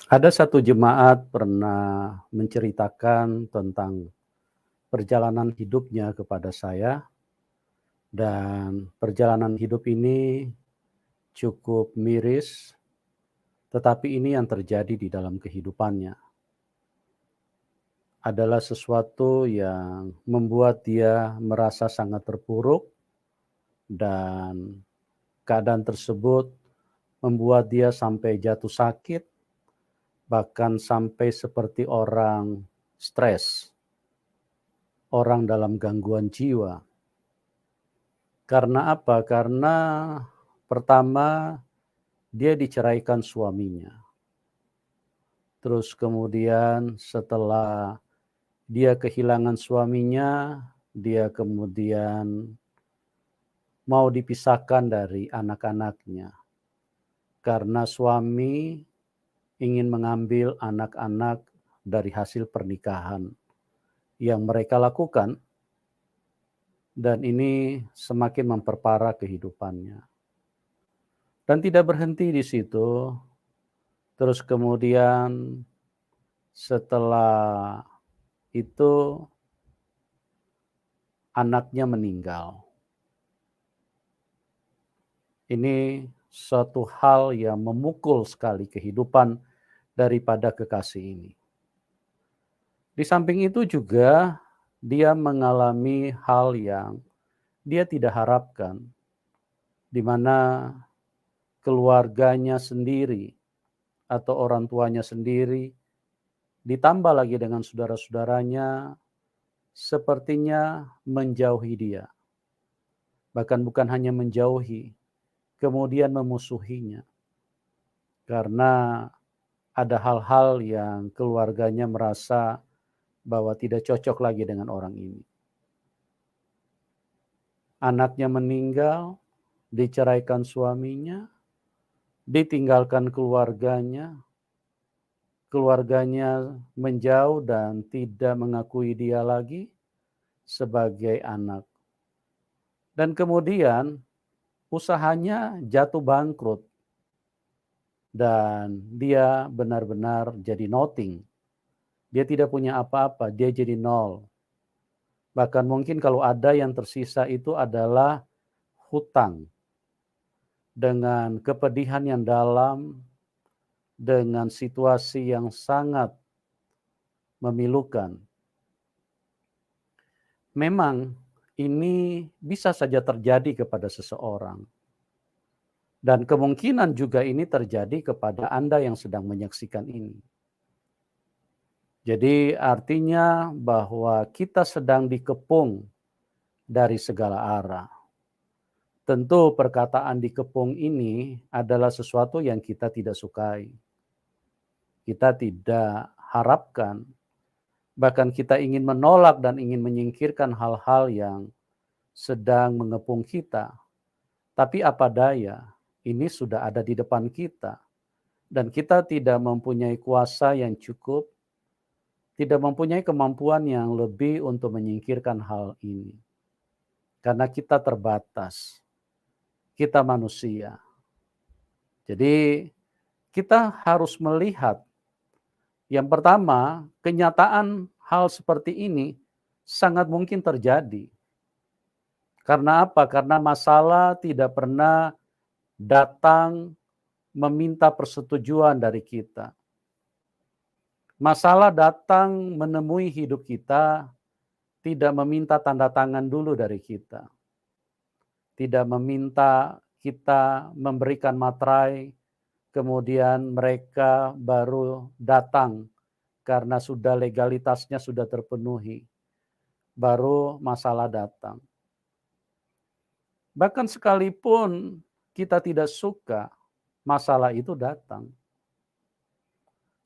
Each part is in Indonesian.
Ada satu jemaat pernah menceritakan tentang perjalanan hidupnya kepada saya, dan perjalanan hidup ini cukup miris, tetapi ini yang terjadi di dalam kehidupannya. Adalah sesuatu yang membuat dia merasa sangat terpuruk, dan keadaan tersebut membuat dia sampai jatuh sakit, bahkan sampai seperti orang stres, orang dalam gangguan jiwa. Karena apa? Karena pertama, dia diceraikan suaminya. Terus kemudian setelah dia kehilangan suaminya, dia kemudian mau dipisahkan dari anak-anaknya. Karena suami ingin mengambil anak-anak dari hasil pernikahan yang mereka lakukan, dan ini semakin memperparah kehidupannya. Dan tidak berhenti di situ, terus kemudian setelah itu anaknya meninggal. Ini suatu hal yang memukul sekali kehidupan daripada kekasih ini. Di samping itu juga dia mengalami hal yang dia tidak harapkan, di mana keluarganya sendiri atau orang tuanya sendiri, ditambah lagi dengan saudara-saudaranya, sepertinya menjauhi dia. Bahkan bukan hanya menjauhi, kemudian memusuhinya. Karena ada hal-hal yang keluarganya merasa bahwa tidak cocok lagi dengan orang ini. Anaknya meninggal, diceraikan suaminya, ditinggalkan keluarganya, keluarganya menjauh dan tidak mengakui dia lagi sebagai anak. Dan kemudian usahanya jatuh bangkrut dan dia benar-benar jadi nothing. Dia tidak punya apa-apa, dia jadi nol. Bahkan mungkin kalau ada yang tersisa itu adalah hutang. Dengan kepedihan yang dalam, dengan situasi yang sangat memilukan. Memang ini bisa saja terjadi kepada seseorang. Dan kemungkinan juga ini terjadi kepada Anda yang sedang menyaksikan ini. Jadi artinya bahwa kita sedang dikepung dari segala arah. Tentu perkataan dikepung ini adalah sesuatu yang kita tidak sukai. Kita tidak harapkan, bahkan kita ingin menolak dan ingin menyingkirkan hal-hal yang sedang mengepung kita. Tapi apa daya, ini sudah ada di depan kita. Dan kita tidak mempunyai kuasa yang cukup, tidak mempunyai kemampuan yang lebih untuk menyingkirkan hal ini. Karena kita terbatas, kita manusia. Jadi kita harus melihat, yang pertama, kenyataan hal seperti ini sangat mungkin terjadi. Karena apa? Karena masalah tidak pernah datang meminta persetujuan dari kita. Masalah datang menemui hidup kita, tidak meminta tanda tangan dulu dari kita. Tidak meminta kita memberikan materai, kemudian mereka baru datang karena sudah legalitasnya sudah terpenuhi. Baru masalah datang. Bahkan sekalipun kita tidak suka, masalah itu datang.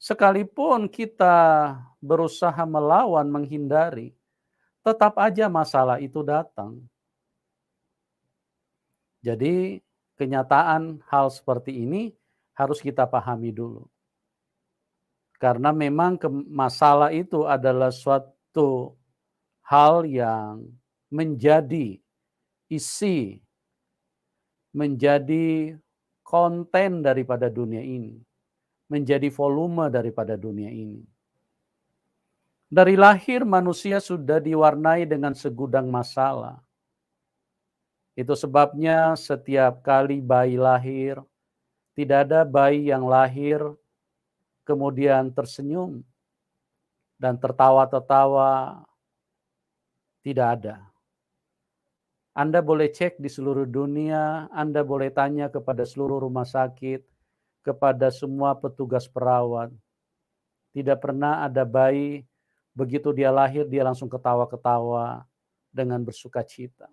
Sekalipun kita berusaha melawan, menghindari, tetap aja masalah itu datang. Jadi kenyataan hal seperti ini harus kita pahami dulu. Karena memang masalah itu adalah suatu hal yang menjadi isi, menjadi konten daripada dunia ini. menjadi volume daripada dunia ini. Dari lahir manusia sudah diwarnai dengan segudang masalah. Itu sebabnya setiap kali bayi lahir, tidak ada bayi yang lahir kemudian tersenyum dan tertawa-tertawa, tidak ada. Anda boleh cek di seluruh dunia, Anda boleh tanya kepada seluruh rumah sakit, kepada semua petugas perawat. Tidak pernah ada bayi, begitu dia lahir, dia langsung ketawa-ketawa dengan bersukacita.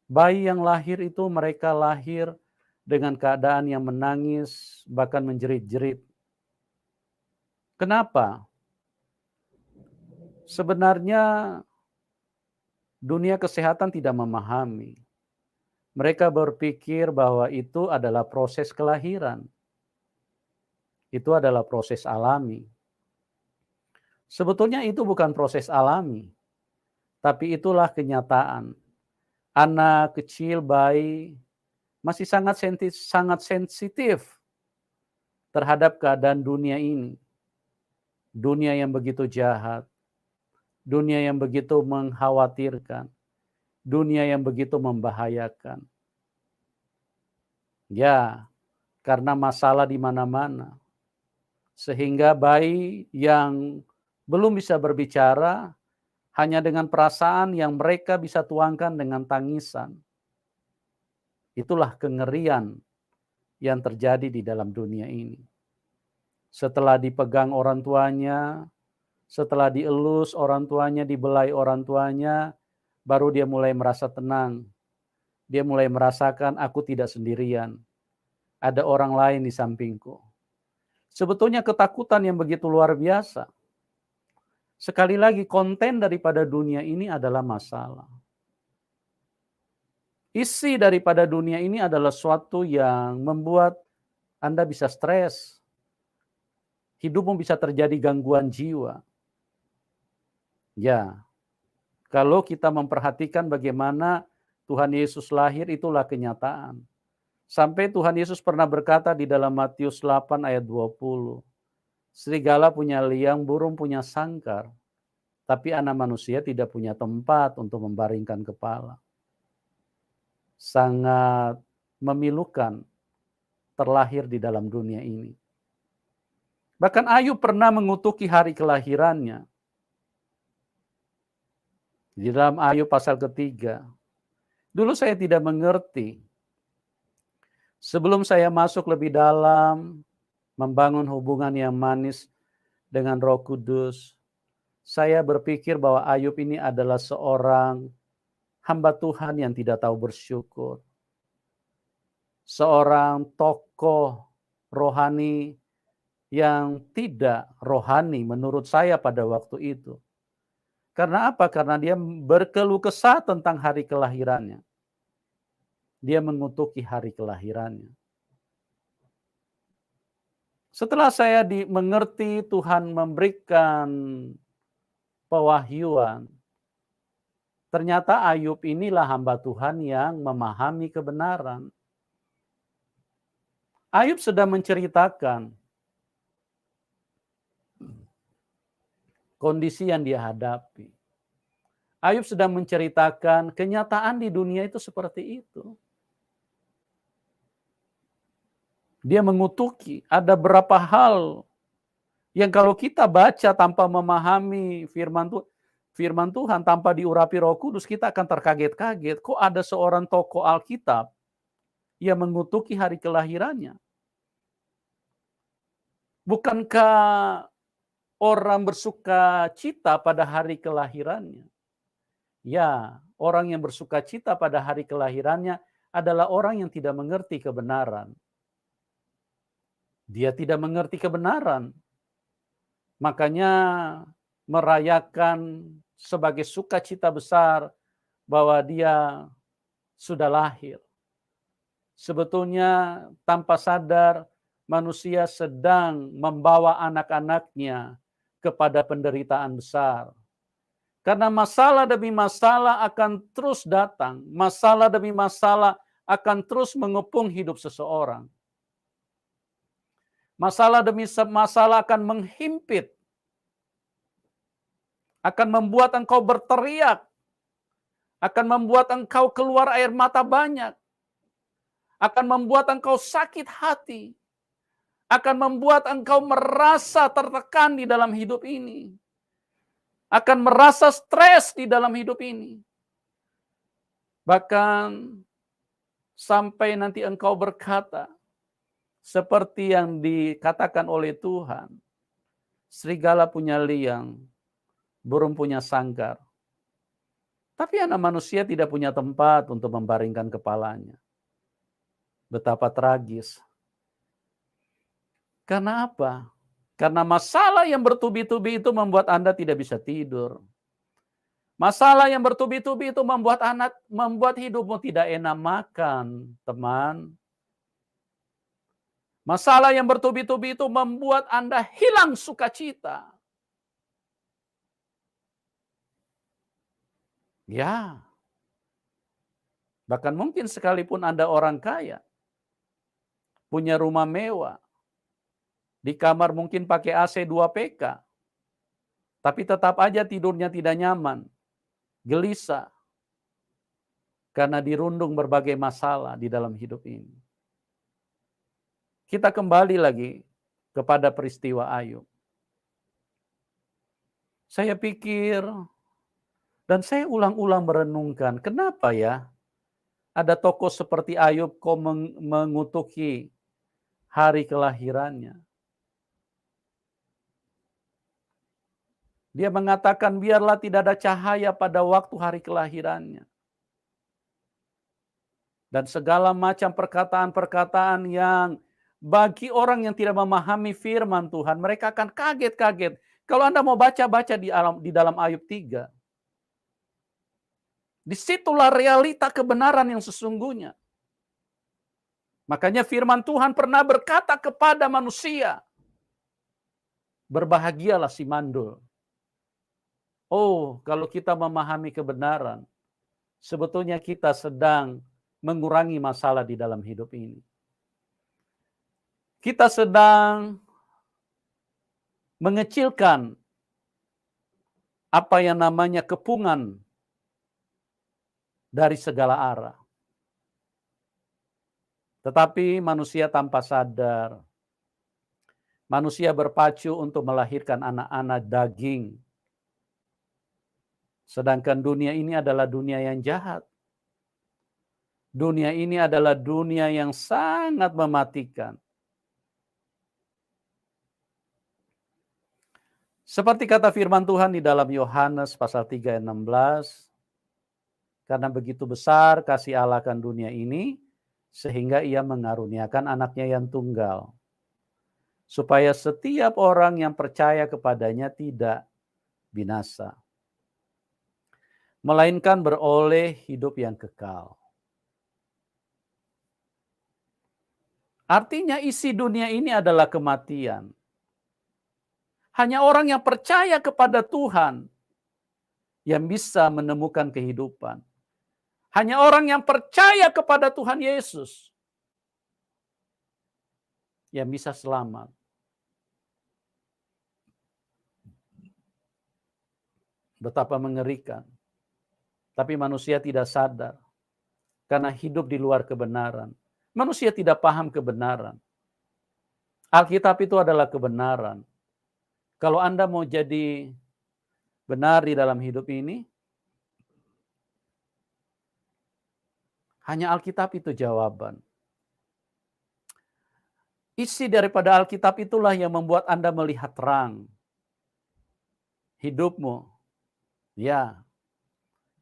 Bayi yang lahir itu mereka lahir dengan keadaan yang menangis, bahkan menjerit-jerit. Kenapa? Sebenarnya dunia kesehatan tidak memahami. Mereka berpikir bahwa itu adalah proses kelahiran. Itu adalah proses alami. Sebetulnya itu bukan proses alami, tapi itulah kenyataan. Anak kecil, bayi, masih sangat sensitif terhadap keadaan dunia ini. Dunia yang begitu jahat, dunia yang begitu mengkhawatirkan, dunia yang begitu membahayakan. Ya, karena masalah di mana-mana. Sehingga bayi yang belum bisa berbicara, hanya dengan perasaan yang mereka bisa tuangkan dengan tangisan. Itulah kengerian yang terjadi di dalam dunia ini. Setelah dipegang orang tuanya, setelah dielus orang tuanya, dibelai orang tuanya, baru dia mulai merasa tenang. Dia mulai merasakan aku tidak sendirian. Ada orang lain di sampingku. Sebetulnya ketakutan yang begitu luar biasa. Sekali lagi konten daripada dunia ini adalah masalah. Isi daripada dunia ini adalah suatu yang membuat Anda bisa stres. Hidupmu bisa terjadi gangguan jiwa. Ya, kalau kita memperhatikan bagaimana Tuhan Yesus lahir, itulah kenyataan. Sampai Tuhan Yesus pernah berkata di dalam Matius 8 ayat 20. Serigala punya liang, burung punya sangkar. Tapi anak manusia tidak punya tempat untuk membaringkan kepala. Sangat memilukan terlahir di dalam dunia ini. Bahkan Ayub pernah mengutuki hari kelahirannya. Di dalam Ayub pasal ketiga. Dulu saya tidak mengerti. Sebelum saya masuk lebih dalam, membangun hubungan yang manis dengan Roh Kudus, saya berpikir bahwa Ayub ini adalah seorang hamba Tuhan yang tidak tahu bersyukur. Seorang tokoh rohani yang tidak rohani menurut saya pada waktu itu. Karena apa? Karena dia berkeluh kesah tentang hari kelahirannya. Dia mengutuki hari kelahirannya. Setelah saya mengerti Tuhan memberikan pewahyuan, ternyata Ayub inilah hamba Tuhan yang memahami kebenaran. Ayub sedang menceritakan kondisi yang dia hadapi. Ayub sedang menceritakan kenyataan di dunia itu seperti itu. Dia mengutuki, ada berapa hal yang kalau kita baca tanpa memahami firman Tuhan, tanpa diurapi Roh Kudus, kita akan terkaget-kaget. Kok ada seorang tokoh Alkitab yang mengutuki hari kelahirannya? Bukankah orang bersuka cita pada hari kelahirannya? Ya, orang yang bersuka cita pada hari kelahirannya adalah orang yang tidak mengerti kebenaran. Dia tidak mengerti kebenaran. Makanya merayakan sebagai sukacita besar bahwa dia sudah lahir. Sebetulnya tanpa sadar manusia sedang membawa anak-anaknya kepada penderitaan besar. Karena masalah demi masalah akan terus datang. Masalah demi masalah akan terus mengepung hidup seseorang. Masalah demi masalah akan menghimpit, akan membuat engkau berteriak, akan membuat engkau keluar air mata banyak, akan membuat engkau sakit hati, akan membuat engkau merasa tertekan di dalam hidup ini, akan merasa stres di dalam hidup ini. Bahkan sampai nanti engkau berkata, seperti yang dikatakan oleh Tuhan, serigala punya liang, burung punya sangkar, tapi anak manusia tidak punya tempat untuk membaringkan kepalanya. Betapa tragis. Karena apa? Karena masalah yang bertubi-tubi itu membuat Anda tidak bisa tidur. Masalah yang bertubi-tubi itu membuat hidupmu tidak enak makan, teman. Masalah yang bertubi-tubi itu membuat Anda hilang sukacita. Ya, bahkan mungkin sekalipun Anda orang kaya, punya rumah mewah, di kamar mungkin pakai AC 2 PK, tapi tetap aja tidurnya tidak nyaman, gelisah, karena dirundung berbagai masalah di dalam hidup ini. Kita kembali lagi kepada peristiwa Ayub. Saya pikir, dan saya ulang-ulang merenungkan, kenapa ya ada tokoh seperti Ayub kok mengutuki hari kelahirannya. Dia mengatakan biarlah tidak ada cahaya pada waktu hari kelahirannya. Dan segala macam perkataan-perkataan yang bagi orang yang tidak memahami firman Tuhan, mereka akan kaget-kaget. Kalau Anda mau baca-baca di dalam Ayub 3, disitulah realita kebenaran yang sesungguhnya. Makanya firman Tuhan pernah berkata kepada manusia, berbahagialah si mandul. Oh, kalau kita memahami kebenaran, sebetulnya kita sedang mengurangi masalah di dalam hidup ini. Kita sedang mengecilkan apa yang namanya kepungan dari segala arah. Tetapi manusia tanpa sadar, manusia berpacu untuk melahirkan anak-anak daging. Sedangkan dunia ini adalah dunia yang jahat. Dunia ini adalah dunia yang sangat mematikan. Seperti kata firman Tuhan di dalam Yohanes pasal 3 ayat 16, karena begitu besar kasih Allah akan dunia ini, sehingga ia mengaruniakan anaknya yang tunggal, supaya setiap orang yang percaya kepadanya tidak binasa, melainkan beroleh hidup yang kekal. Artinya isi dunia ini adalah kematian. Hanya orang yang percaya kepada Tuhan yang bisa menemukan kehidupan. Hanya orang yang percaya kepada Tuhan Yesus yang bisa selamat. Betapa mengerikan. Tapi manusia tidak sadar karena hidup di luar kebenaran. Manusia tidak paham kebenaran. Alkitab itu adalah kebenaran. Kalau Anda mau jadi benar di dalam hidup ini, hanya Alkitab itu jawaban. Isi daripada Alkitab itulah yang membuat Anda melihat terang. Hidupmu, ya,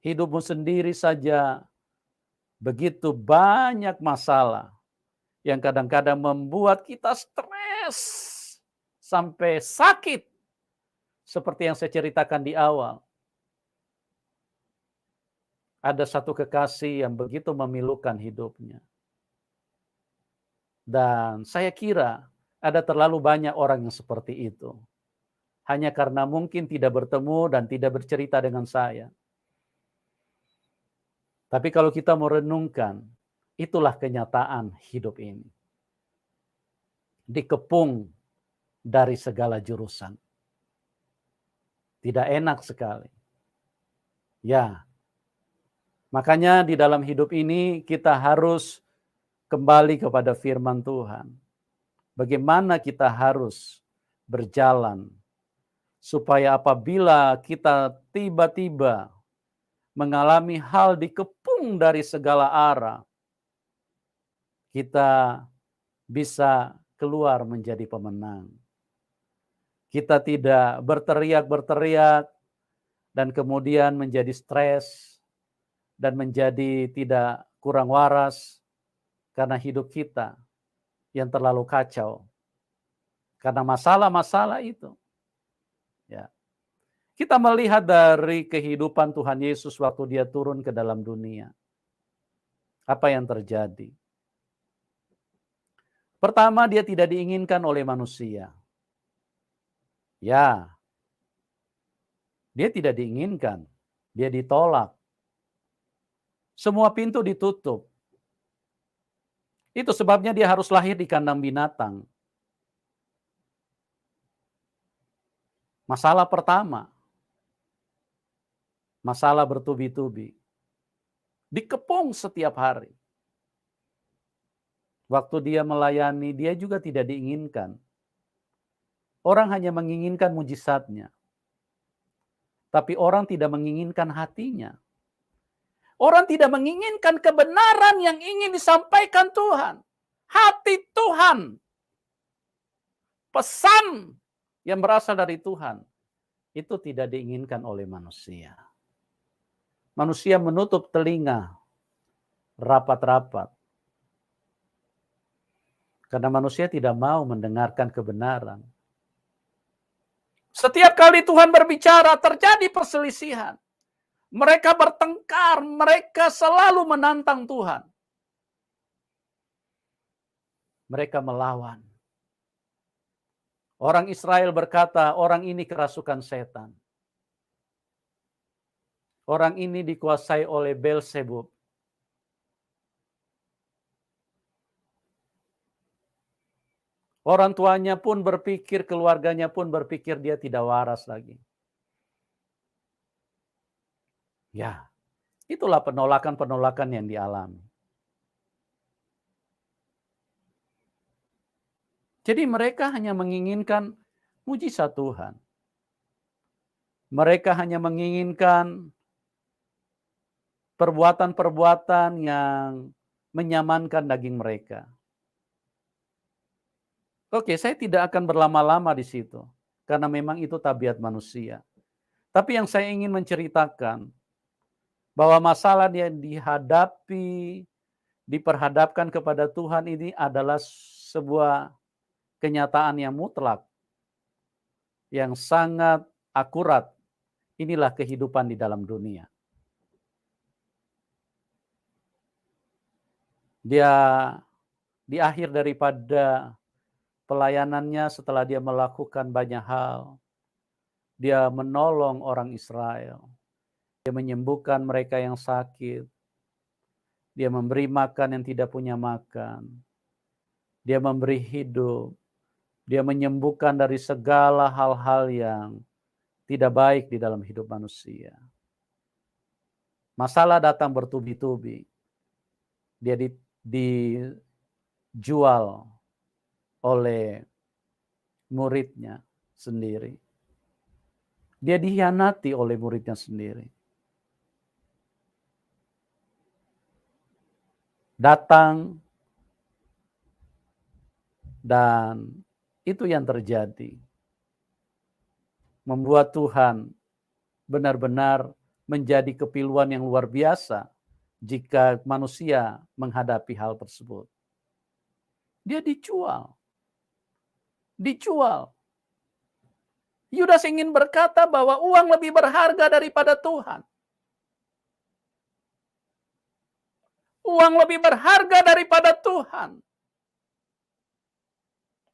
hidupmu sendiri saja begitu banyak masalah yang kadang-kadang membuat kita stres sampai sakit. Seperti yang saya ceritakan di awal. Ada satu kekasih yang begitu memilukan hidupnya. Dan saya kira ada terlalu banyak orang yang seperti itu. Hanya karena mungkin tidak bertemu dan tidak bercerita dengan saya. Tapi kalau kita merenungkan, itulah kenyataan hidup ini. dikepung dari segala jurusan. Tidak enak sekali. Ya, makanya di dalam hidup ini kita harus kembali kepada firman Tuhan. Bagaimana kita harus berjalan supaya apabila kita tiba-tiba mengalami hal dikepung dari segala arah, kita bisa keluar menjadi pemenang. Kita tidak berteriak-berteriak dan kemudian menjadi stres dan menjadi tidak kurang waras karena hidup kita yang terlalu kacau. Karena masalah-masalah itu. Ya. Kita melihat dari kehidupan Tuhan Yesus waktu dia turun ke dalam dunia. Apa yang terjadi? Pertama, dia tidak diinginkan oleh manusia. Ya, dia tidak diinginkan. Dia ditolak. Semua pintu ditutup. Itu sebabnya dia harus lahir di kandang binatang. Masalah pertama. Masalah bertubi-tubi. Dikepung setiap hari. Waktu dia melayani, dia juga tidak diinginkan. Orang hanya menginginkan mujizatnya. Tapi orang tidak menginginkan hatinya. Orang tidak menginginkan kebenaran yang ingin disampaikan Tuhan. Hati Tuhan. Pesan yang berasal dari Tuhan. Itu tidak diinginkan oleh manusia. Manusia menutup telinga rapat-rapat. Karena manusia tidak mau mendengarkan kebenaran. Setiap kali Tuhan berbicara, terjadi perselisihan. Mereka bertengkar, mereka selalu menantang Tuhan. Mereka melawan. Orang Israel berkata, orang ini kerasukan setan. Orang ini dikuasai oleh Beelzebub. Orang tuanya pun berpikir, keluarganya pun berpikir dia tidak waras lagi. Ya, itulah penolakan-penolakan yang dialami. Jadi mereka hanya menginginkan mujizat Tuhan. Mereka hanya menginginkan perbuatan-perbuatan yang menyamankan daging mereka. Oke, saya tidak akan berlama-lama di situ. Karena memang itu tabiat manusia. Tapi yang saya ingin menceritakan, bahwa masalah yang dihadapi, diperhadapkan kepada Tuhan ini adalah sebuah kenyataan yang mutlak. Yang sangat akurat. Inilah kehidupan di dalam dunia. Dia di akhir daripada pelayanannya setelah dia melakukan banyak hal, dia menolong orang Israel. Dia menyembuhkan mereka yang sakit. Dia memberi makan yang tidak punya makan. Dia memberi hidup. Dia menyembuhkan dari segala hal-hal yang tidak baik di dalam hidup manusia. Masalah datang bertubi-tubi. Dia dijual oleh muridnya sendiri. Dia dikhianati oleh muridnya sendiri. Datang dan itu yang terjadi. Membuat Tuhan benar-benar menjadi kepiluan yang luar biasa jika manusia menghadapi hal tersebut. Dia dijual. Dijual. Yudas ingin berkata bahwa uang lebih berharga daripada Tuhan. Uang lebih berharga daripada Tuhan.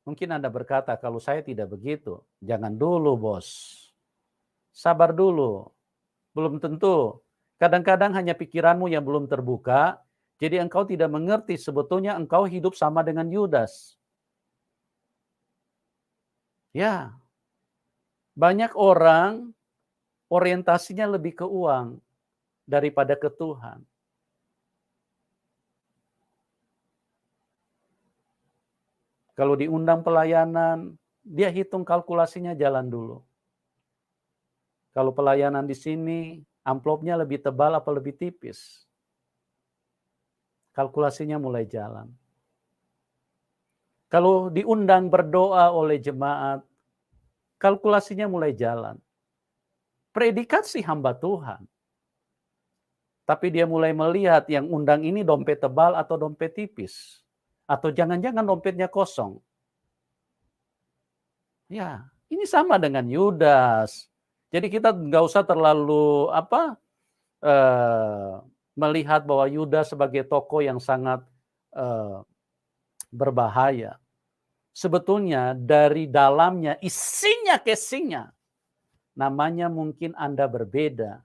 Mungkin Anda berkata, kalau saya tidak begitu, jangan dulu bos. Sabar dulu. Belum tentu. Kadang-kadang hanya pikiranmu yang belum terbuka, jadi engkau tidak mengerti sebetulnya engkau hidup sama dengan Yudas. Ya, banyak orang orientasinya lebih ke uang daripada ke Tuhan. Kalau diundang pelayanan, dia hitung kalkulasinya jalan dulu. Kalau pelayanan di sini, amplopnya lebih tebal apa lebih tipis? Kalkulasinya mulai jalan. Kalau diundang berdoa oleh jemaat, kalkulasinya mulai jalan. Predikat sih hamba Tuhan. Tapi dia mulai melihat yang undang ini dompet tebal atau dompet tipis. Atau jangan-jangan dompetnya kosong. Ya, ini sama dengan Yudas. Jadi kita nggak usah terlalu melihat bahwa Yudas sebagai tokoh yang sangat eh, berbahaya. Sebetulnya dari dalamnya, isinya, casingnya, namanya mungkin Anda berbeda.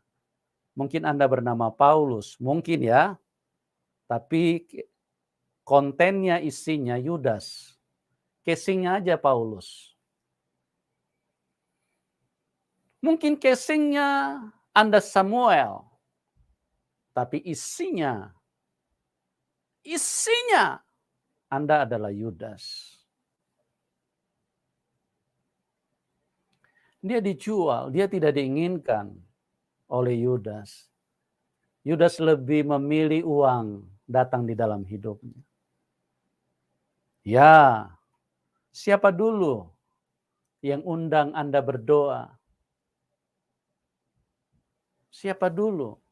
Mungkin Anda bernama Paulus, mungkin ya. Tapi kontennya, isinya Yudas. Casingnya aja Paulus. Mungkin casingnya Anda Samuel. Tapi isinya Anda adalah Yudas. Dia dijual, dia tidak diinginkan oleh Yudas. Yudas lebih memilih uang datang di dalam hidupnya. Ya, siapa dulu yang undang Anda berdoa? Siapa dulu?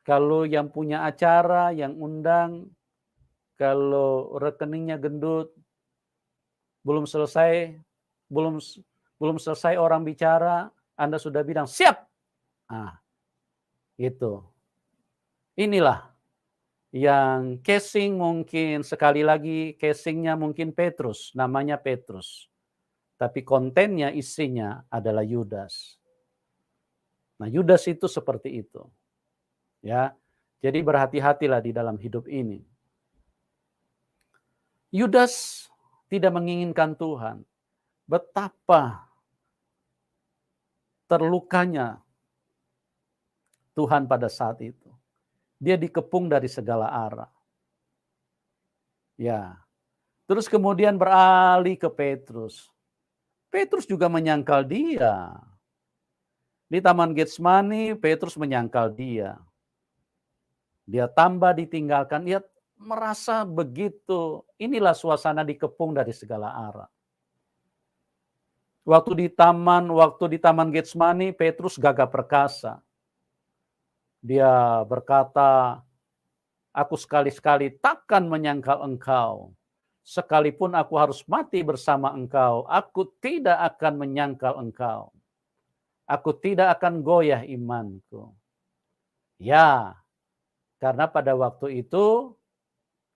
Kalau yang punya acara, yang undang, kalau rekeningnya gendut, belum selesai orang bicara, Anda sudah bilang, siap! Itu. Inilah yang casing mungkin sekali lagi casingnya mungkin Petrus, namanya Petrus. Tapi kontennya, isinya adalah Yudas. Nah, Yudas itu seperti itu. Ya. Jadi berhati-hatilah di dalam hidup ini. Yudas tidak menginginkan Tuhan. Betapa terlukanya Tuhan pada saat itu. Dia dikepung dari segala arah. Ya. Terus kemudian beralih ke Petrus. Petrus juga menyangkal dia. Di Taman Getsemani, Petrus menyangkal dia. Dia tambah ditinggalkan, dia merasa begitu. Inilah suasana dikepung dari segala arah. Waktu di Taman Getsemani, Petrus gagah perkasa. Dia berkata, aku sekali-sekali takkan menyangkal engkau. Sekalipun aku harus mati bersama engkau, aku tidak akan menyangkal engkau. Aku tidak akan goyah imanku. Ya, karena pada waktu itu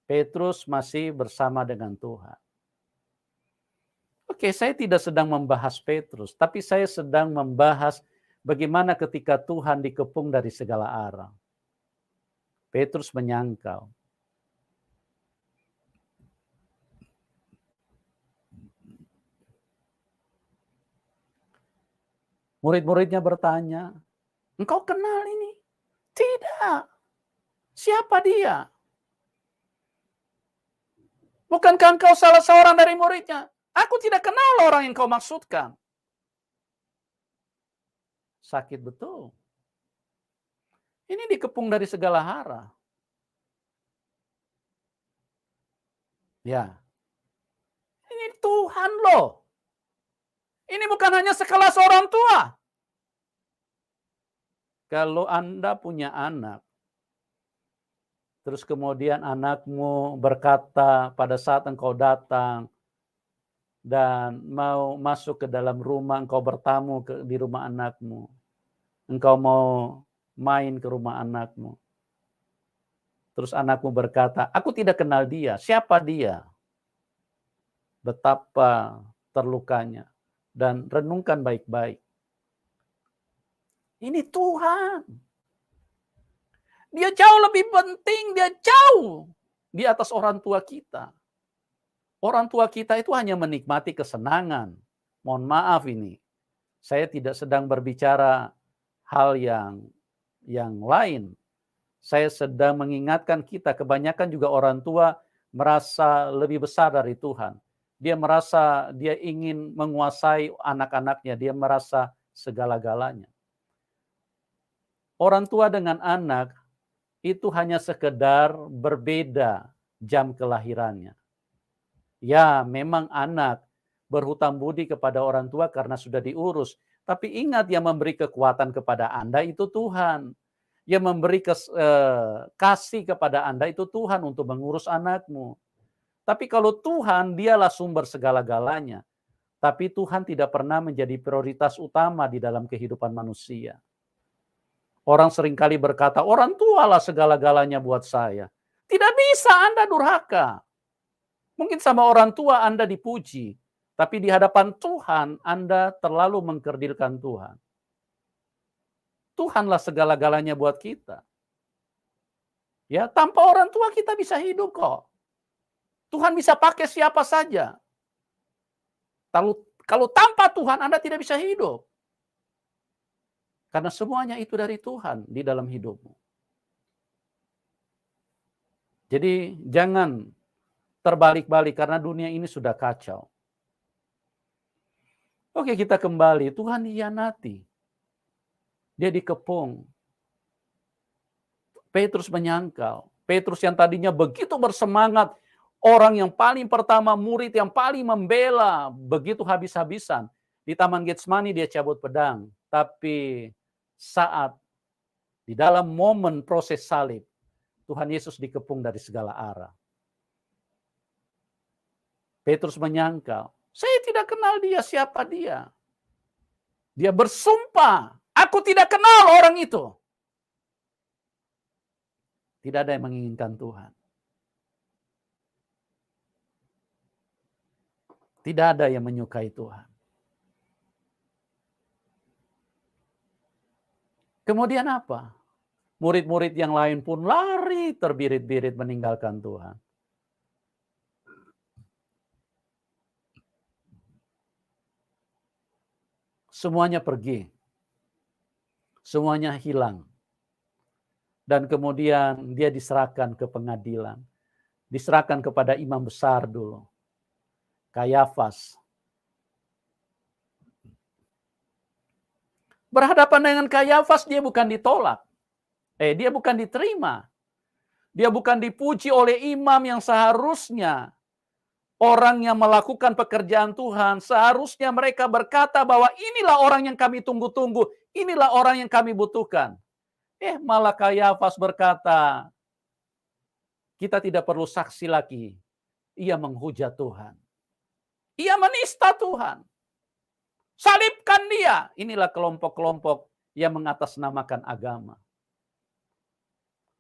Petrus masih bersama dengan Tuhan. Oke, saya tidak sedang membahas Petrus, tapi saya sedang membahas bagaimana ketika Tuhan dikepung dari segala arah. Petrus menyangkal. Murid-muridnya bertanya, engkau kenal ini? Tidak. Siapa dia? Bukankah engkau salah seorang dari muridnya? Aku tidak kenal orang yang kau maksudkan. Sakit betul. Ini dikepung dari segala arah. Ya. Ini Tuhan loh. Ini bukan hanya sekelas orang tua. Kalau Anda punya anak, terus kemudian anakmu berkata pada saat engkau datang dan mau masuk ke dalam rumah, engkau bertamu di rumah anakmu. Engkau mau main ke rumah anakmu. Terus anakmu berkata, aku tidak kenal dia. Siapa dia? Betapa terlukanya. Dan renungkan baik-baik. Ini Tuhan. Dia jauh lebih penting, dia jauh di atas orang tua kita. Orang tua kita itu hanya menikmati kesenangan. Mohon maaf ini, saya tidak sedang berbicara hal yang lain. Saya sedang mengingatkan kita, kebanyakan juga orang tua merasa lebih besar dari Tuhan. Dia merasa dia ingin menguasai anak-anaknya, dia merasa segala-galanya. Orang tua dengan anak itu hanya sekedar berbeda jam kelahirannya. Ya, memang anak berhutang budi kepada orang tua karena sudah diurus. Tapi ingat, yang memberi kekuatan kepada Anda itu Tuhan. Yang memberi kasih kepada Anda itu Tuhan untuk mengurus anakmu. Tapi kalau Tuhan, dialah sumber segala-galanya. Tapi Tuhan tidak pernah menjadi prioritas utama di dalam kehidupan manusia. Orang seringkali berkata, orang tualah segala-galanya buat saya. Tidak bisa, Anda durhaka. Mungkin sama orang tua Anda dipuji, tapi di hadapan Tuhan Anda terlalu mengkerdilkan Tuhan. Tuhanlah segala-galanya buat kita. Ya, tanpa orang tua kita bisa hidup kok. Tuhan bisa pakai siapa saja. Kalau tanpa Tuhan Anda tidak bisa hidup. Karena semuanya itu dari Tuhan di dalam hidupmu. Jadi jangan terbalik-balik karena dunia ini sudah kacau. Oke, kita kembali. Tuhan hianati. Dia dikepung. Petrus menyangkal. Petrus yang tadinya begitu bersemangat, orang yang paling pertama, murid yang paling membela, begitu habis-habisan. Di Taman Getsemani dia cabut pedang. Tapi saat di dalam momen proses salib, Tuhan Yesus dikepung dari segala arah. Petrus menyangkal, saya tidak kenal dia, siapa dia? Dia bersumpah, aku tidak kenal orang itu. Tidak ada yang menginginkan Tuhan. Tidak ada yang menyukai Tuhan. Kemudian apa? Murid-murid yang lain pun lari terbirit-birit meninggalkan Tuhan. Semuanya pergi. Semuanya hilang. Dan kemudian dia diserahkan ke pengadilan. Diserahkan kepada imam besar dulu. Kayafas. Berhadapan dengan Kayafas, dia bukan ditolak. Dia bukan diterima. Dia bukan dipuji oleh imam yang seharusnya orang yang melakukan pekerjaan Tuhan. Seharusnya mereka berkata bahwa inilah orang yang kami tunggu-tunggu. Inilah orang yang kami butuhkan. Malah Kayafas berkata, kita tidak perlu saksi lagi. Ia menghujat Tuhan. Ia menista Tuhan. Salibkan dia. Inilah kelompok-kelompok yang mengatasnamakan agama.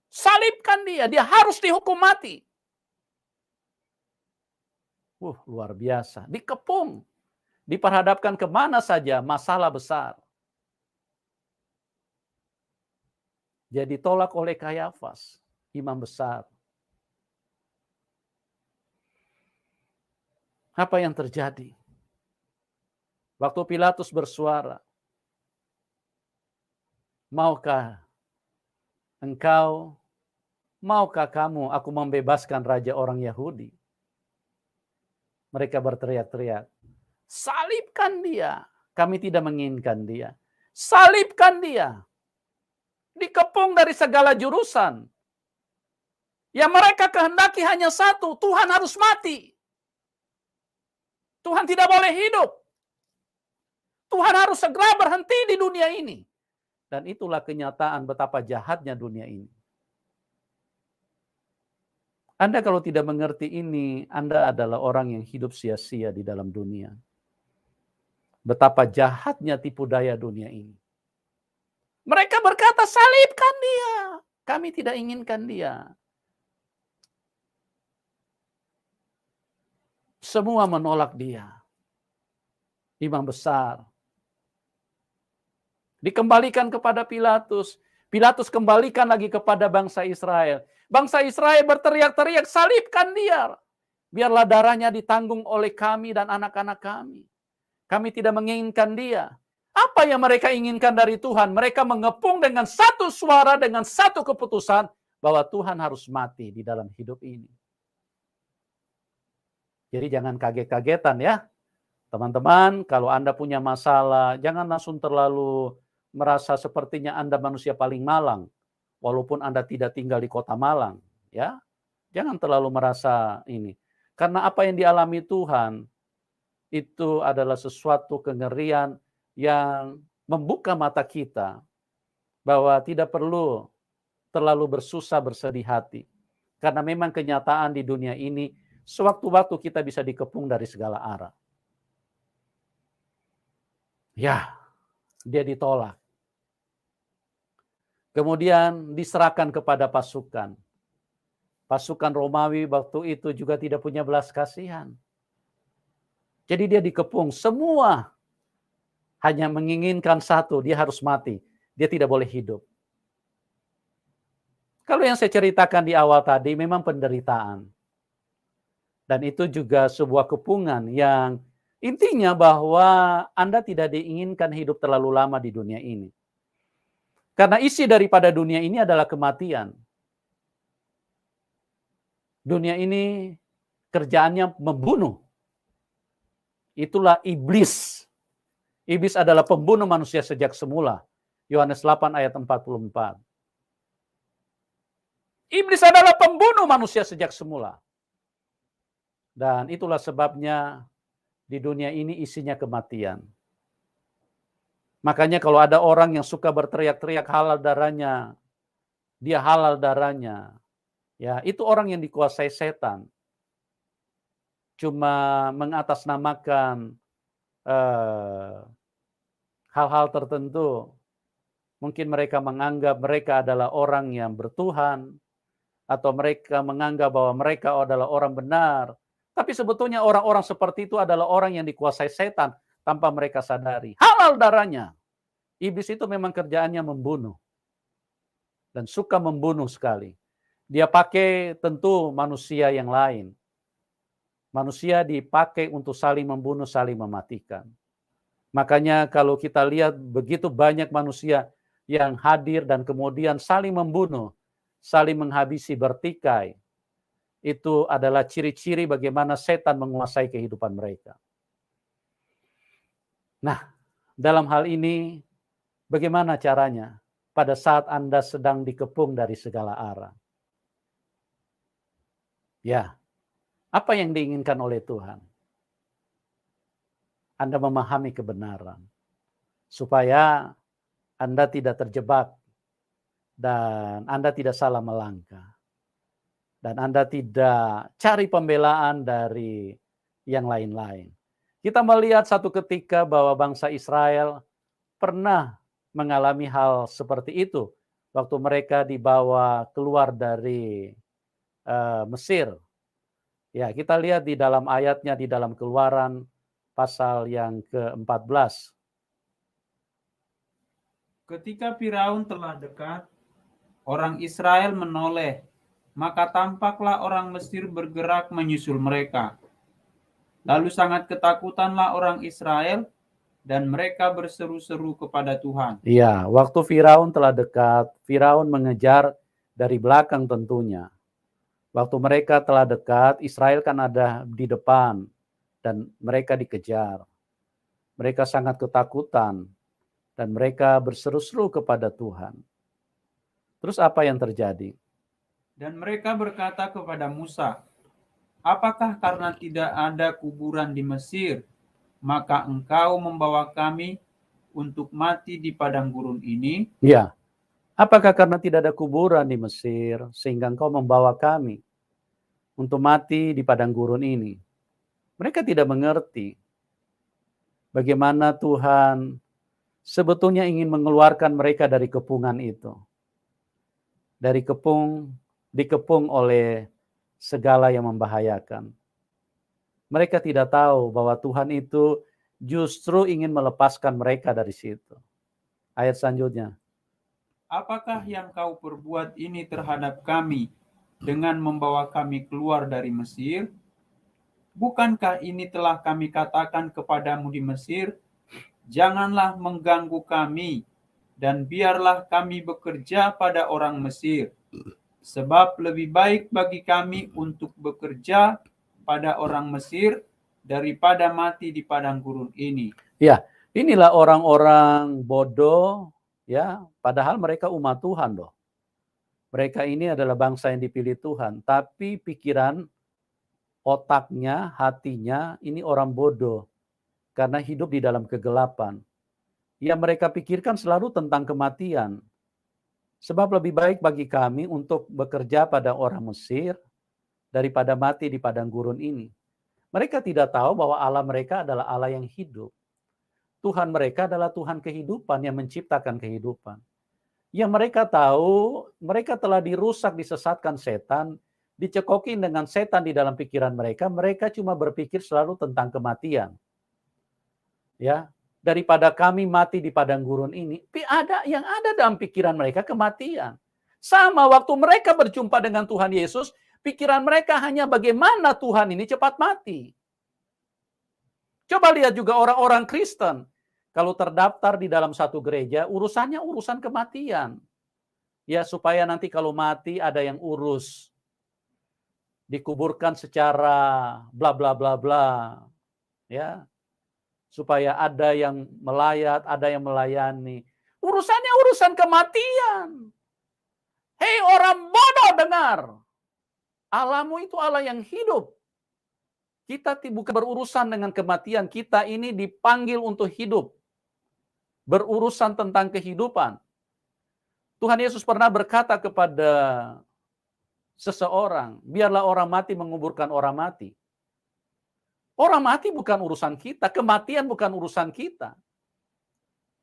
Salibkan dia. Dia harus dihukum mati. Luar biasa. Dikepung. Diperhadapkan kemana saja masalah besar. Dia ditolak oleh Kayafas, imam besar. Apa yang terjadi? Waktu Pilatus bersuara, maukah kamu aku membebaskan raja orang Yahudi? Mereka berteriak-teriak, salibkan dia. Kami tidak menginginkan dia. Salibkan dia. Dikepung dari segala jurusan. Yang mereka kehendaki hanya satu, Tuhan harus mati. Tuhan tidak boleh hidup. Tuhan harus segera berhenti di dunia ini. Dan itulah kenyataan betapa jahatnya dunia ini. Anda kalau tidak mengerti ini, Anda adalah orang yang hidup sia-sia di dalam dunia. Betapa jahatnya tipu daya dunia ini. Mereka berkata, salibkan dia. Kami tidak inginkan dia. Semua menolak dia. Imam besar. Dikembalikan kepada Pilatus. Pilatus kembalikan lagi kepada bangsa Israel. Bangsa Israel berteriak-teriak, salibkan dia. Biarlah darahnya ditanggung oleh kami dan anak-anak kami. Kami tidak menginginkan dia. Apa yang mereka inginkan dari Tuhan? Mereka mengepung dengan satu suara, dengan satu keputusan, bahwa Tuhan harus mati di dalam hidup ini. Jadi jangan kaget-kagetan ya. Teman-teman, kalau Anda punya masalah, jangan langsung terlalu merasa sepertinya Anda manusia paling malang. Walaupun Anda tidak tinggal di kota Malang. Ya, jangan terlalu merasa ini. Karena apa yang dialami Tuhan, itu adalah sesuatu kengerian yang membuka mata kita bahwa tidak perlu terlalu bersusah bersedih hati. Karena memang kenyataan di dunia ini sewaktu-waktu kita bisa dikepung dari segala arah. Ya, dia ditolak. Kemudian diserahkan kepada pasukan. Pasukan Romawi waktu itu juga tidak punya belas kasihan. Jadi dia dikepung, semua hanya menginginkan satu, dia harus mati. Dia tidak boleh hidup. Kalau yang saya ceritakan di awal tadi memang penderitaan. Dan itu juga sebuah kepungan yang intinya bahwa Anda tidak diinginkan hidup terlalu lama di dunia ini. Karena isi daripada dunia ini adalah kematian. Dunia ini kerjaannya membunuh. Itulah iblis. Iblis adalah pembunuh manusia sejak semula. Yohanes 8 ayat 44. Iblis adalah pembunuh manusia sejak semula. Dan itulah sebabnya di dunia ini isinya kematian. Makanya kalau ada orang yang suka berteriak-teriak halal darahnya, dia halal darahnya. Ya, itu orang yang dikuasai setan. Cuma mengatasnamakan hal-hal tertentu. Mungkin mereka menganggap mereka adalah orang yang bertuhan, atau mereka menganggap bahwa mereka adalah orang benar. Tapi sebetulnya orang-orang seperti itu adalah orang yang dikuasai setan tanpa mereka sadari. Halal darahnya. Iblis itu memang kerjaannya membunuh. Dan suka membunuh sekali. Dia pakai tentu manusia yang lain. Manusia dipakai untuk saling membunuh, saling mematikan. Makanya kalau kita lihat begitu banyak manusia yang hadir dan kemudian saling membunuh, saling menghabisi, bertikai. Itu adalah ciri-ciri bagaimana setan menguasai kehidupan mereka. Nah, dalam hal ini bagaimana caranya pada saat Anda sedang dikepung dari segala arah? Ya, apa yang diinginkan oleh Tuhan? Anda memahami kebenaran. Supaya Anda tidak terjebak dan Anda tidak salah melangkah. Dan Anda tidak cari pembelaan dari yang lain-lain. Kita melihat satu ketika bahwa bangsa Israel pernah mengalami hal seperti itu waktu mereka dibawa keluar dari Mesir. Ya, kita lihat di dalam ayatnya di dalam Keluaran pasal yang ke-14. Ketika Firaun telah dekat, orang Israel menoleh, maka tampaklah orang Mesir bergerak menyusul mereka. Lalu sangat ketakutanlah orang Israel, dan mereka berseru-seru kepada Tuhan. Iya, waktu Firaun telah dekat, Firaun mengejar dari belakang tentunya. Waktu mereka telah dekat, Israel kan ada di depan, dan mereka dikejar. Mereka sangat ketakutan, dan mereka berseru-seru kepada Tuhan. Terus apa yang terjadi? Dan mereka berkata kepada Musa, "Apakah karena tidak ada kuburan di Mesir, maka engkau membawa kami untuk mati di padang gurun ini?" Ya, apakah karena tidak ada kuburan di Mesir, sehingga engkau membawa kami untuk mati di padang gurun ini? Mereka tidak mengerti bagaimana Tuhan sebetulnya ingin mengeluarkan mereka dari kepungan itu. Dari dikepung oleh segala yang membahayakan. Mereka tidak tahu bahwa Tuhan itu justru ingin melepaskan mereka dari situ. Ayat selanjutnya. "Apakah yang kau perbuat ini terhadap kami dengan membawa kami keluar dari Mesir? Bukankah ini telah kami katakan kepadamu di Mesir? Janganlah mengganggu kami, dan biarlah kami bekerja pada orang Mesir. Sebab lebih baik bagi kami untuk bekerja pada orang Mesir daripada mati di padang gurun ini. Ya, inilah orang-orang bodoh, ya, padahal mereka umat Tuhan loh. Mereka ini adalah bangsa yang dipilih Tuhan, tapi pikiran, otaknya, hatinya ini orang bodoh karena hidup di dalam kegelapan. Yang mereka pikirkan selalu tentang kematian. Sebab lebih baik bagi kami untuk bekerja pada orang Mesir daripada mati di padang gurun ini. Mereka tidak tahu bahwa Allah mereka adalah Allah yang hidup. Tuhan mereka adalah Tuhan kehidupan yang menciptakan kehidupan. Yang mereka tahu, mereka telah dirusak, disesatkan setan, dicekokin dengan setan di dalam pikiran mereka. Mereka cuma berpikir selalu tentang kematian. Ya, daripada kami mati di padang gurun ini, yang ada dalam pikiran mereka kematian. Sama waktu mereka berjumpa dengan Tuhan Yesus, pikiran mereka hanya bagaimana Tuhan ini cepat mati. Coba lihat juga orang-orang Kristen. Kalau terdaftar di dalam satu gereja, urusannya urusan kematian. Ya, supaya nanti kalau mati ada yang urus. Dikuburkan secara bla bla bla bla. Ya, supaya ada yang melayat, ada yang melayani. Urusannya urusan kematian. Hei orang bodoh, dengar. Allahmu itu Allah yang hidup. Kita bukan berurusan dengan kematian. Kita ini dipanggil untuk hidup. Berurusan tentang kehidupan. Tuhan Yesus pernah berkata kepada seseorang, biarlah orang mati menguburkan orang mati. Orang mati bukan urusan kita, kematian bukan urusan kita.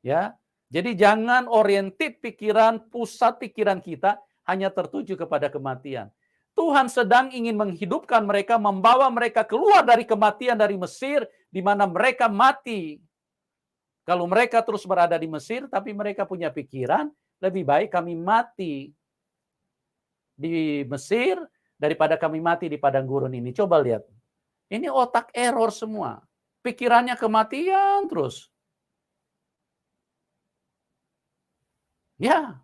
Ya, jadi jangan oriented pikiran, pusat pikiran kita hanya tertuju kepada kematian. Tuhan sedang ingin menghidupkan mereka, membawa mereka keluar dari kematian dari Mesir, di mana mereka mati. Kalau mereka terus berada di Mesir, tapi mereka punya pikiran, lebih baik kami mati di Mesir daripada kami mati di padang gurun ini. Coba lihat. Ini otak error semua. Pikirannya kematian terus. Ya.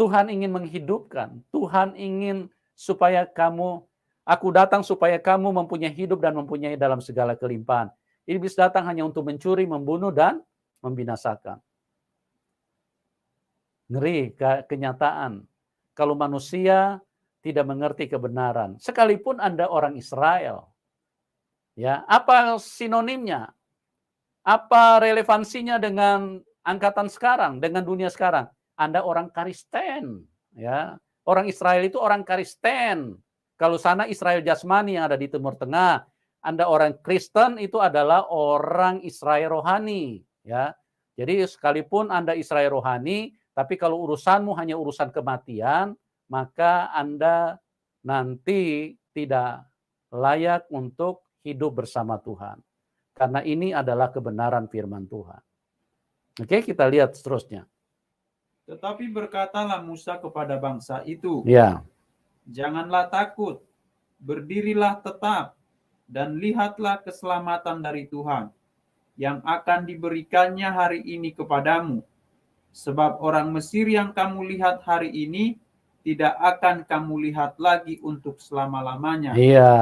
Tuhan ingin menghidupkan. Tuhan ingin supaya aku datang supaya kamu mempunyai hidup dan mempunyai dalam segala kelimpahan. Iblis datang hanya untuk mencuri, membunuh, dan membinasakan. Ngeri kenyataan. Kalau manusia tidak mengerti kebenaran. Sekalipun Anda orang Israel. Ya, apa sinonimnya? Apa relevansinya dengan angkatan sekarang, dengan dunia sekarang? Anda orang Kristen. Ya. Orang Israel itu orang Kristen. Kalau sana Israel jasmani yang ada di Timur Tengah. Anda orang Kristen itu adalah orang Israel rohani. Ya. Jadi sekalipun Anda Israel rohani, tapi kalau urusanmu hanya urusan kematian, maka Anda nanti tidak layak untuk hidup bersama Tuhan. Karena ini adalah kebenaran firman Tuhan. Oke, kita lihat seterusnya. Tetapi berkatalah Musa kepada bangsa itu, Ya. janganlah takut, berdirilah tetap, dan lihatlah keselamatan dari Tuhan, yang akan diberikannya hari ini kepadamu. Sebab orang Mesir yang kamu lihat hari ini, tidak akan kamu lihat lagi untuk selama-lamanya. Iya.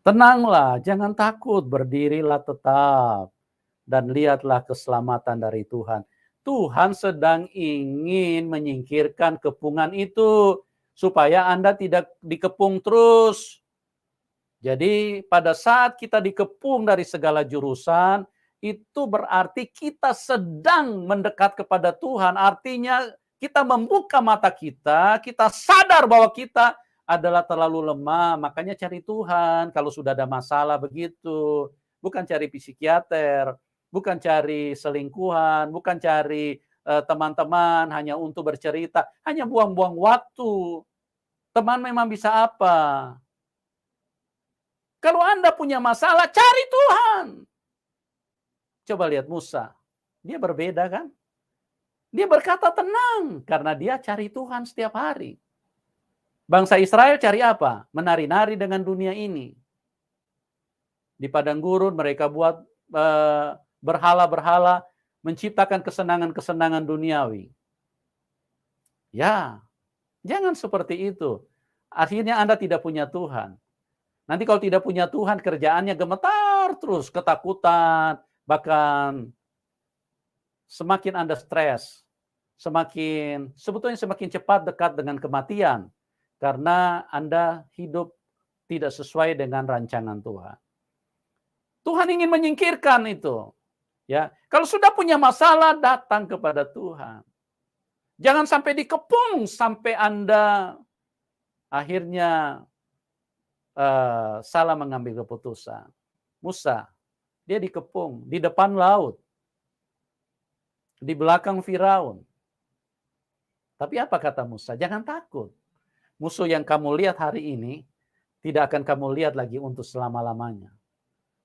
Tenanglah, jangan takut, berdirilah tetap. Dan lihatlah keselamatan dari Tuhan. Tuhan sedang ingin menyingkirkan kepungan itu. Supaya Anda tidak dikepung terus. Jadi pada saat kita dikepung dari segala jurusan, itu berarti kita sedang mendekat kepada Tuhan. Artinya kita membuka mata kita sadar bahwa kita adalah terlalu lemah. Makanya cari Tuhan kalau sudah ada masalah begitu. Bukan cari psikiater, bukan cari selingkuhan, bukan cari teman-teman hanya untuk bercerita. Hanya buang-buang waktu. Teman memang bisa apa? Kalau Anda punya masalah, cari Tuhan. Coba lihat Musa. Dia berbeda kan? Dia berkata tenang karena dia cari Tuhan setiap hari. Bangsa Israel cari apa? Menari-nari dengan dunia ini. Di padang gurun mereka buat berhala-berhala, menciptakan kesenangan-kesenangan duniawi. Ya, jangan seperti itu. Akhirnya Anda tidak punya Tuhan. Nanti kalau tidak punya Tuhan, kerjaannya gemetar terus, ketakutan, bahkan semakin Anda stres, sebetulnya semakin cepat dekat dengan kematian. Karena Anda hidup tidak sesuai dengan rancangan Tuhan. Tuhan ingin menyingkirkan itu. Ya, kalau sudah punya masalah, datang kepada Tuhan. Jangan sampai dikepung sampai Anda akhirnya salah mengambil keputusan. Musa, dia dikepung di depan laut, di belakang Firaun. Tapi apa kata Musa? Jangan takut. Musuh yang kamu lihat hari ini tidak akan kamu lihat lagi untuk selama-lamanya.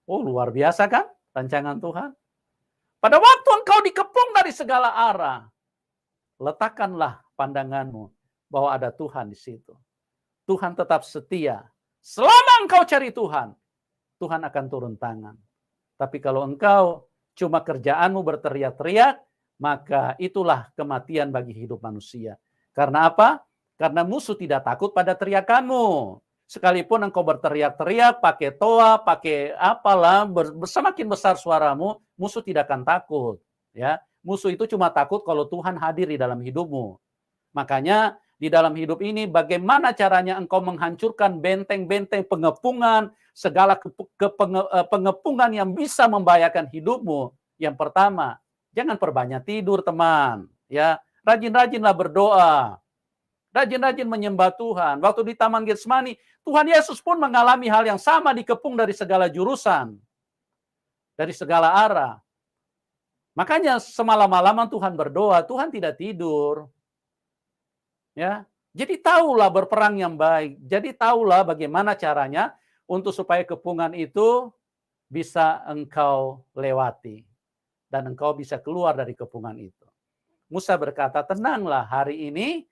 Oh, luar biasa kan rancangan Tuhan? Pada waktu engkau dikepung dari segala arah, letakkanlah pandanganmu bahwa ada Tuhan di situ. Tuhan tetap setia. Selama engkau cari Tuhan, Tuhan akan turun tangan. Tapi kalau engkau cuma kerjaanmu berteriak-teriak, maka itulah kematian bagi hidup manusia. Karena apa? Karena musuh tidak takut pada teriakanmu. Sekalipun engkau berteriak-teriak, pakai toa, pakai apalah, semakin besar suaramu, musuh tidak akan takut. Ya, musuh itu cuma takut kalau Tuhan hadir di dalam hidupmu. Makanya di dalam hidup ini bagaimana caranya engkau menghancurkan benteng-benteng pengepungan, segala pengepungan yang bisa membahayakan hidupmu. Yang pertama, jangan perbanyak tidur, teman. Ya, rajin-rajinlah berdoa. Rajin-rajin menyembah Tuhan. Waktu di Taman Getsemani, Tuhan Yesus pun mengalami hal yang sama, dikepung dari segala jurusan. Dari segala arah. Makanya semalam-malaman Tuhan berdoa, Tuhan tidak tidur. Ya, jadi tahulah berperang yang baik. Jadi tahulah bagaimana caranya untuk supaya kepungan itu bisa engkau lewati. Dan engkau bisa keluar dari kepungan itu. Musa berkata, tenanglah hari ini,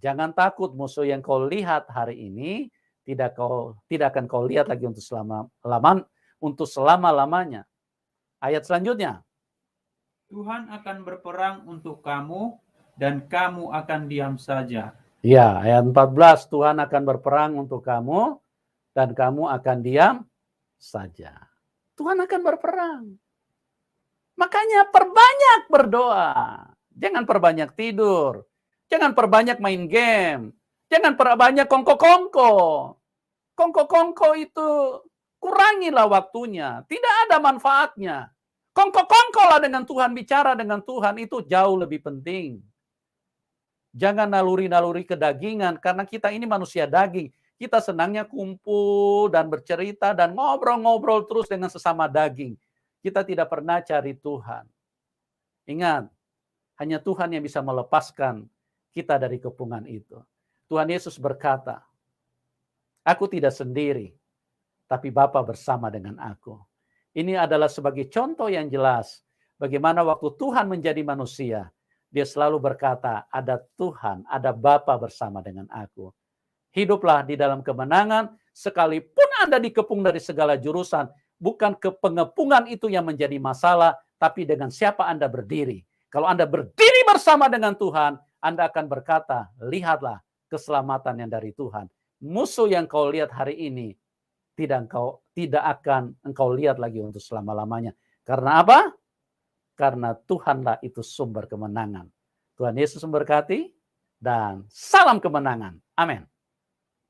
jangan takut musuh yang kau lihat hari ini, tidak akan kau lihat lagi untuk selama-lamanya. Ayat selanjutnya. Tuhan akan berperang untuk kamu dan kamu akan diam saja. Ya, ayat 14, Tuhan akan berperang untuk kamu dan kamu akan diam saja. Tuhan akan berperang. Makanya perbanyak berdoa. Jangan perbanyak tidur. Jangan perbanyak main game. Jangan perbanyak kongko-kongko. Kongko-kongko itu kurangilah waktunya. Tidak ada manfaatnya. Kongko-kongko lah dengan Tuhan, bicara dengan Tuhan, itu jauh lebih penting. Jangan naluri-naluri kedagingan, karena kita ini manusia daging. Kita senangnya kumpul dan bercerita dan ngobrol-ngobrol terus dengan sesama daging. Kita tidak pernah cari Tuhan. Ingat, hanya Tuhan yang bisa melepaskan kita dari kepungan itu. Tuhan Yesus berkata, aku tidak sendiri, tapi Bapa bersama dengan aku. Ini adalah sebagai contoh yang jelas bagaimana waktu Tuhan menjadi manusia, dia selalu berkata, ada Tuhan, ada Bapa bersama dengan aku. Hiduplah di dalam kemenangan, sekalipun Anda dikepung dari segala jurusan, bukan pengepungan itu yang menjadi masalah, tapi dengan siapa Anda berdiri. Kalau Anda berdiri bersama dengan Tuhan, Anda akan berkata, lihatlah keselamatan yang dari Tuhan. Musuh yang kau lihat hari ini, tidak akan engkau lihat lagi untuk selama-lamanya. Karena apa? Karena Tuhanlah itu sumber kemenangan. Tuhan Yesus memberkati dan salam kemenangan. Amin.